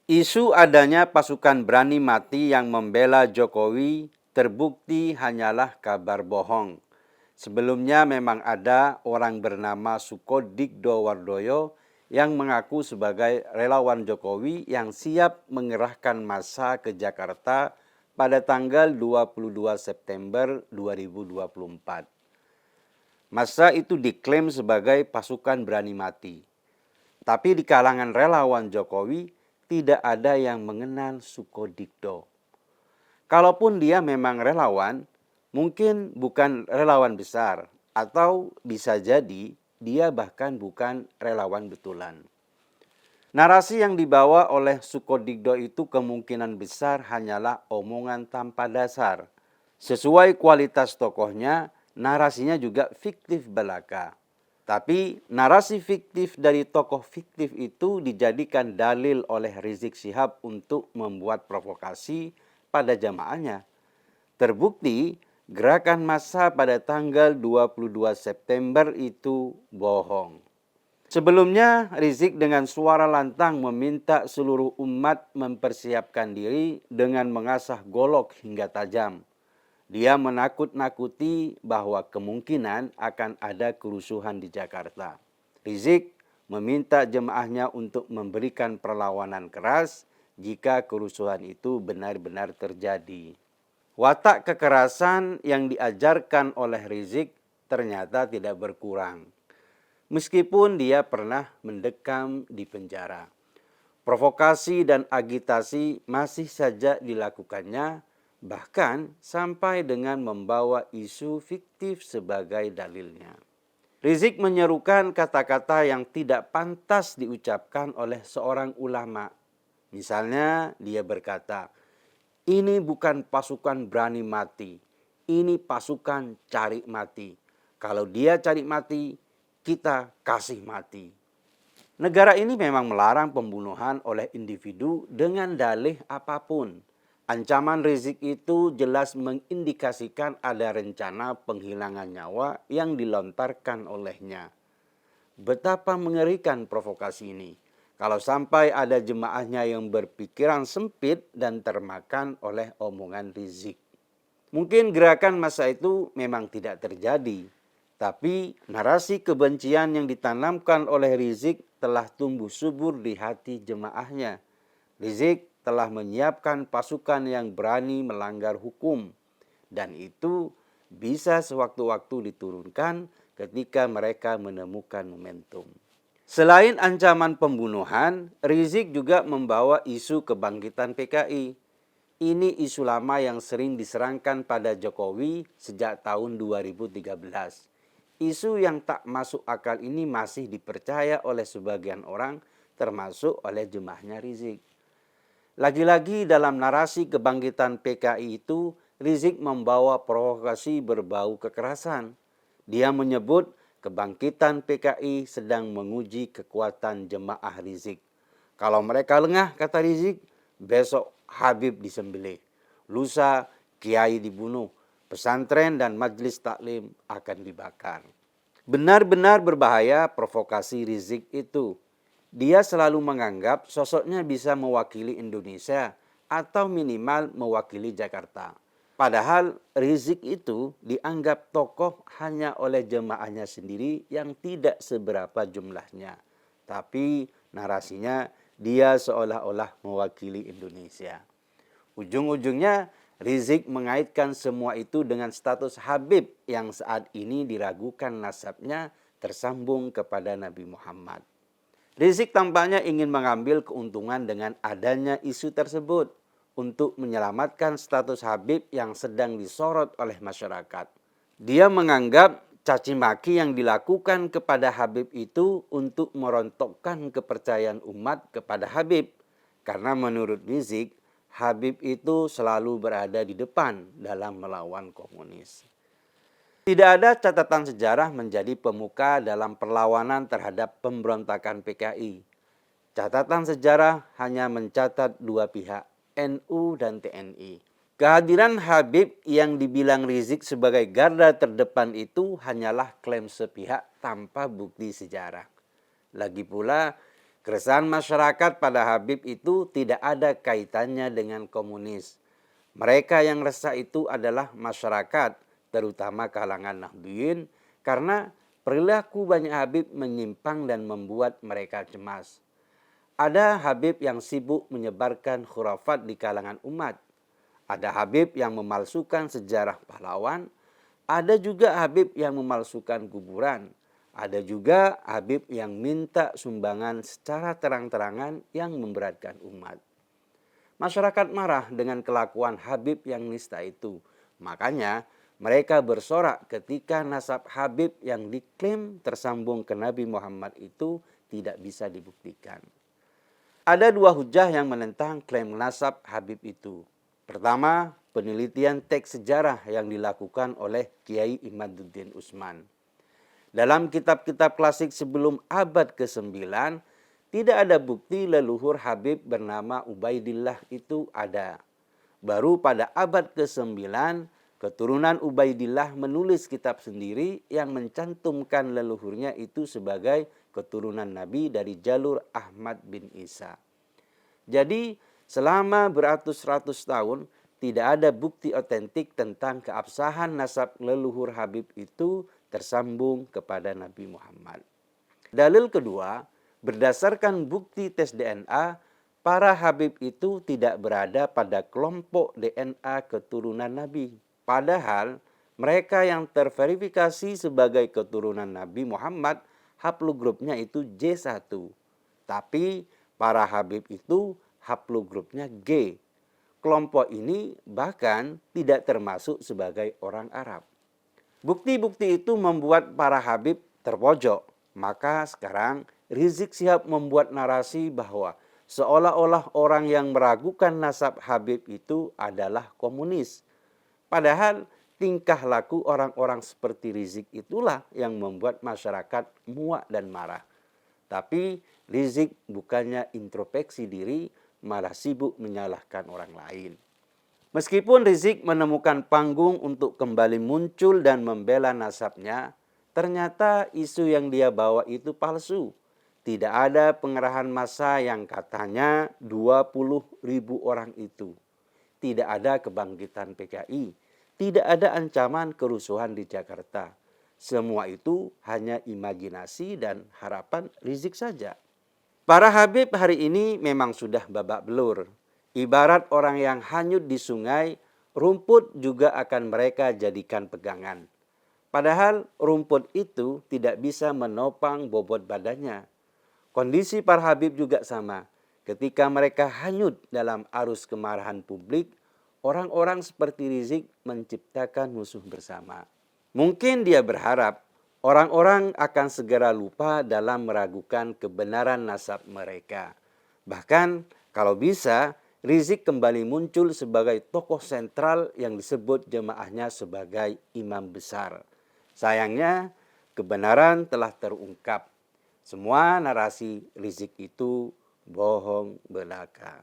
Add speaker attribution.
Speaker 1: Isu adanya pasukan berani mati yang membela Jokowi terbukti hanyalah kabar bohong. Sebelumnya memang ada orang bernama Sukodikdo Wardoyo yang mengaku sebagai relawan Jokowi yang siap mengerahkan massa ke Jakarta pada tanggal 22 September 2024. Massa itu diklaim sebagai pasukan berani mati. Tapi di kalangan relawan Jokowi tidak ada yang mengenal Sukodikdo. Kalaupun dia memang relawan, mungkin bukan relawan besar atau bisa jadi dia bahkan bukan relawan betulan. Narasi yang dibawa oleh Sukodikdo itu kemungkinan besar hanyalah omongan tanpa dasar. Sesuai kualitas tokohnya, narasinya juga fiktif belaka. Tapi narasi fiktif dari tokoh fiktif itu dijadikan dalil oleh Rizik Syihab untuk membuat provokasi pada jamaahnya. Terbukti gerakan massa pada tanggal 22 September itu bohong. Sebelumnya, Rizik dengan suara lantang meminta seluruh umat mempersiapkan diri dengan mengasah golok hingga tajam. Dia menakut-nakuti bahwa kemungkinan akan ada kerusuhan di Jakarta. Rizik meminta jemaahnya untuk memberikan perlawanan keras jika kerusuhan itu benar-benar terjadi. Watak kekerasan yang diajarkan oleh Rizik ternyata tidak berkurang. Meskipun dia pernah mendekam di penjara. Provokasi dan agitasi masih saja dilakukannya, bahkan sampai dengan membawa isu fiktif sebagai dalilnya. Rizik menyerukan kata-kata yang tidak pantas diucapkan oleh seorang ulama. Misalnya dia berkata, ini bukan pasukan berani mati, ini pasukan cari mati. Kalau dia cari mati, kita kasih mati. Negara ini memang melarang pembunuhan oleh individu dengan dalih apapun. Ancaman Rizik itu jelas mengindikasikan ada rencana penghilangan nyawa yang dilontarkan olehnya. Betapa mengerikan provokasi ini. Kalau sampai ada jemaahnya yang berpikiran sempit dan termakan oleh omongan Rizik. Mungkin gerakan massa itu memang tidak terjadi. Tapi narasi kebencian yang ditanamkan oleh Rizik telah tumbuh subur di hati jemaahnya. Rizik telah menyiapkan pasukan yang berani melanggar hukum. Dan itu bisa sewaktu-waktu diturunkan ketika mereka menemukan momentum. Selain ancaman pembunuhan, Rizik juga membawa isu kebangkitan PKI. Ini isu lama yang sering diserangkan pada Jokowi sejak tahun 2013. Isu yang tak masuk akal ini masih dipercaya oleh sebagian orang, termasuk oleh jemaahnya Rizik. Lagi-lagi dalam narasi kebangkitan PKI itu, Rizik membawa provokasi berbau kekerasan. Dia menyebut kebangkitan PKI sedang menguji kekuatan jemaah Rizik. Kalau mereka lengah, kata Rizik, besok Habib disembelih. Lusa kiai dibunuh. Pesantren dan majelis taklim akan dibakar. Benar-benar berbahaya provokasi Rizik itu. Dia selalu menganggap sosoknya bisa mewakili Indonesia atau minimal mewakili Jakarta. Padahal Rizik itu dianggap tokoh hanya oleh jemaahnya sendiri yang tidak seberapa jumlahnya. Tapi narasinya dia seolah-olah mewakili Indonesia. Ujung-ujungnya Rizik mengaitkan semua itu dengan status Habib yang saat ini diragukan nasabnya tersambung kepada Nabi Muhammad. Rizik tampaknya ingin mengambil keuntungan dengan adanya isu tersebut untuk menyelamatkan status Habib yang sedang disorot oleh masyarakat. Dia menganggap caci maki yang dilakukan kepada Habib itu untuk merontokkan kepercayaan umat kepada Habib. Karena menurut Rizik, Habib itu selalu berada di depan dalam melawan komunis. Tidak ada catatan sejarah menjadi pemuka dalam perlawanan terhadap pemberontakan PKI. Catatan sejarah hanya mencatat dua pihak, NU dan TNI. Kehadiran Habib yang dibilang Rizik sebagai garda terdepan itu hanyalah klaim sepihak tanpa bukti sejarah. Lagi pula, Keresahan masyarakat pada Habib itu tidak ada kaitannya dengan komunis. Mereka yang resah itu adalah masyarakat, terutama kalangan Nahdliyin, karena perilaku banyak Habib menyimpang dan membuat mereka cemas. Ada Habib yang sibuk menyebarkan khurafat di kalangan umat. Ada Habib yang memalsukan sejarah pahlawan. Ada juga Habib yang memalsukan kuburan. Ada juga Habib yang minta sumbangan secara terang-terangan yang memberatkan umat. Masyarakat marah dengan kelakuan Habib yang nista itu. Makanya mereka bersorak ketika nasab Habib yang diklaim tersambung ke Nabi Muhammad itu tidak bisa dibuktikan. Ada dua hujah yang menentang klaim nasab Habib itu. Pertama, penelitian teks sejarah yang dilakukan oleh Kiai Imaduddin Utsman. Dalam kitab-kitab klasik sebelum abad ke-9, tidak ada bukti leluhur Habib bernama Ubaidillah itu ada. Baru pada abad ke-9, keturunan Ubaidillah menulis kitab sendiri yang mencantumkan leluhurnya itu sebagai keturunan Nabi dari jalur Ahmad bin Isa. Jadi, selama beratus-ratus tahun, tidak ada bukti otentik tentang keabsahan nasab leluhur Habib itu tersambung kepada Nabi Muhammad. Dalil kedua, berdasarkan bukti tes DNA, para Habib itu tidak berada pada kelompok DNA keturunan Nabi. Padahal mereka yang terverifikasi sebagai keturunan Nabi Muhammad, haplogrupnya itu J1. Tapi para Habib itu haplogrupnya G. Kelompok ini bahkan tidak termasuk sebagai orang Arab. Bukti-bukti itu membuat para Habib terpojok. Maka sekarang Rizik Syihab membuat narasi bahwa seolah-olah orang yang meragukan nasab Habib itu adalah komunis. Padahal tingkah laku orang-orang seperti Rizik itulah yang membuat masyarakat muak dan marah. Tapi Rizik bukannya introspeksi diri, malah sibuk menyalahkan orang lain. Meskipun Rizik menemukan panggung untuk kembali muncul dan membela nasabnya, ternyata isu yang dia bawa itu palsu. Tidak ada pengerahan massa yang katanya 20.000 orang itu. Tidak ada kebangkitan PKI. Tidak ada ancaman kerusuhan di Jakarta. Semua itu hanya imajinasi dan harapan Rizik saja. Para Habib hari ini memang sudah babak belur. Ibarat orang yang hanyut di sungai, rumput juga akan mereka jadikan pegangan. Padahal rumput itu tidak bisa menopang bobot badannya. Kondisi para Habib juga sama. Ketika mereka hanyut dalam arus kemarahan publik, orang-orang seperti Rizik menciptakan musuh bersama. Mungkin dia berharap orang-orang akan segera lupa dalam meragukan kebenaran nasab mereka. Bahkan kalau bisa, Rizik kembali muncul sebagai tokoh sentral yang disebut jemaahnya sebagai imam besar. Sayangnya, kebenaran telah terungkap. Semua narasi Rizik itu bohong belaka.